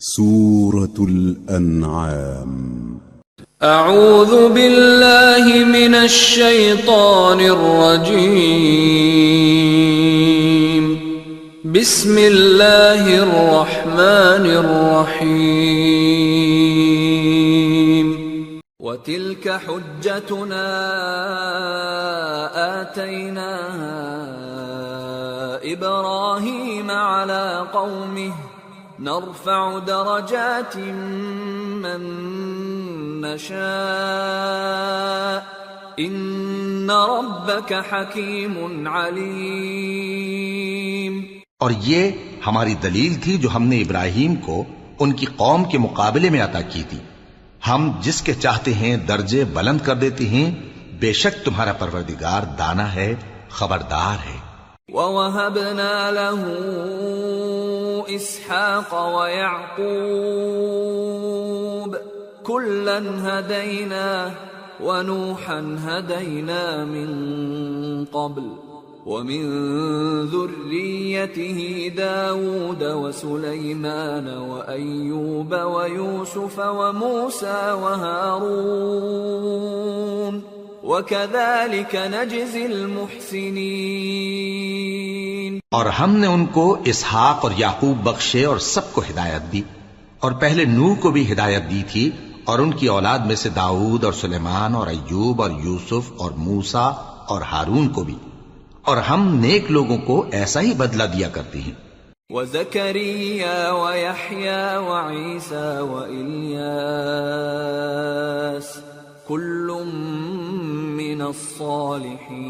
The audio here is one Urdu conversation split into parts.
سورة الأنعام. أعوذ بالله من الشيطان الرجيم. بسم الله الرحمن الرحيم. وتلك حجتنا آتيناها إبراهيم على قومه نرفع درجات من نشاء ان ربك حکیم علیم. اور یہ ہماری دلیل تھی جو ہم نے ابراہیم کو ان کی قوم کے مقابلے میں عطا کی تھی. ہم جس کے چاہتے ہیں درجے بلند کر دیتے ہیں. بے شک تمہارا پروردگار دانا ہے، خبردار ہے. وَوَهَبْنَا لَهُ إِسْحَاقَ وَيَعْقُوبَ كُلًّا هَدَيْنَا وَنُوحًا هَدَيْنَا مِن قَبْلُ وَمِن ذُرِّيَّتِهِ دَاوُودَ وَسُلَيْمَانَ وَأَيُّوبَ وَيُوسُفَ وَمُوسَى وَهَارُونَ وَكَذَلِكَ نَجْزِي الْمُحْسِنِينَ. اور ہم نے ان کو اسحاق اور یعقوب بخشے اور سب کو ہدایت دی. اور پہلے نوح کو بھی ہدایت دی تھی، اور ان کی اولاد میں سے داؤد اور سلیمان اور ایوب اور یوسف اور موسیٰ اور ہارون کو بھی. اور ہم نیک لوگوں کو ایسا ہی بدلہ دیا کرتے ہیں. وَزَكَرِيَّا وَيَحْيَا وَعِيسَى وَإِلْيَاسَ كُلٌّ من الصالحين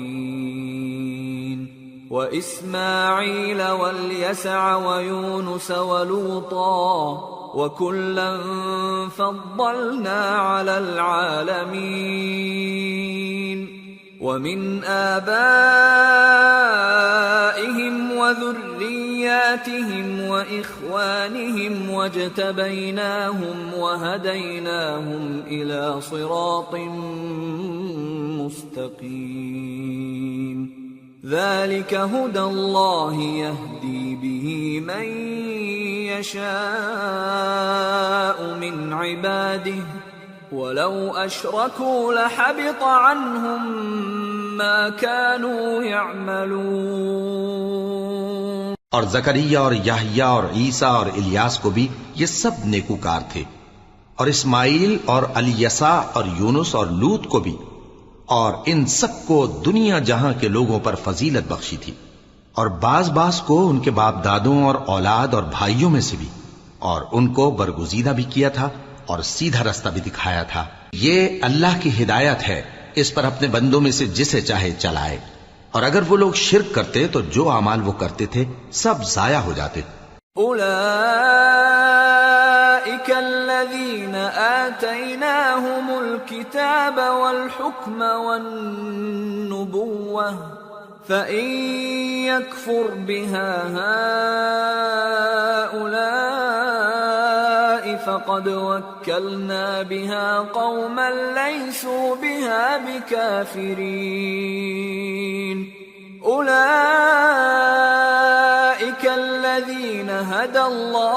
وإسماعيل واليسع ويونس ولوطا وكلا فضلنا على العالمين. ومن آبائهم وذرياتهم وإخوانهم واجتبيناهم وهديناهم إلى صراط مستقيم. ذلك هدى الله يهدي به من يشاء من عباده ولو أشركوا لحبط عنهم ما كانوا يعملون. اور زکریا اور یحییٰ اور عیسیٰ اور الیاس کو بھی یہ سب نیکوکار تھے. اور اسماعیل اور الیسع اور یونس اور لوط کو بھی. اور ان سب کو دنیا جہاں کے لوگوں پر فضیلت بخشی تھی. اور بعض کو ان کے باپ دادوں اور اولاد اور بھائیوں میں سے بھی. اور ان کو برگزیدہ بھی کیا تھا اور سیدھا رستہ بھی دکھایا تھا. یہ اللہ کی ہدایت ہے، اس پر اپنے بندوں میں سے جسے چاہے چلائے. اور اگر وہ لوگ شرک کرتے تو جو اعمال وہ کرتے تھے سب ضائع ہو جاتے. اولئک الذین آتیناہم الکتاب والحکم والنبوة فإن يكفر بها هؤلاء فقد وكلنا بها قوما ليسوا بها بكافرين. أولئك الذين هدى الله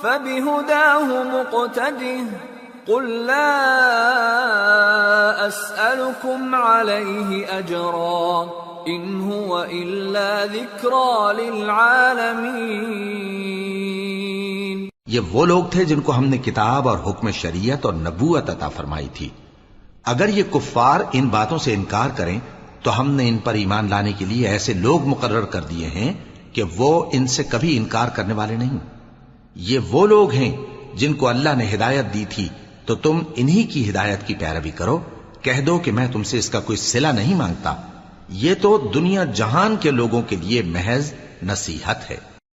فبهداه مقتده. قل لا أسألكم عليه أجرا إن هو إلا ذكرى للعالمين. یہ وہ لوگ تھے جن کو ہم نے کتاب اور حکم شریعت اور نبوت عطا فرمائی تھی. اگر یہ کفار ان باتوں سے انکار کریں تو ہم نے ان پر ایمان لانے کے لیے ایسے لوگ مقرر کر دیے ہیں کہ وہ ان سے کبھی انکار کرنے والے نہیں. یہ وہ لوگ ہیں جن کو اللہ نے ہدایت دی تھی تو تم انہی کی ہدایت کی پیروی کرو. کہہ دو کہ میں تم سے اس کا کوئی صلہ نہیں مانگتا. یہ تو دنیا جہان کے لوگوں کے لیے محض نصیحت ہے.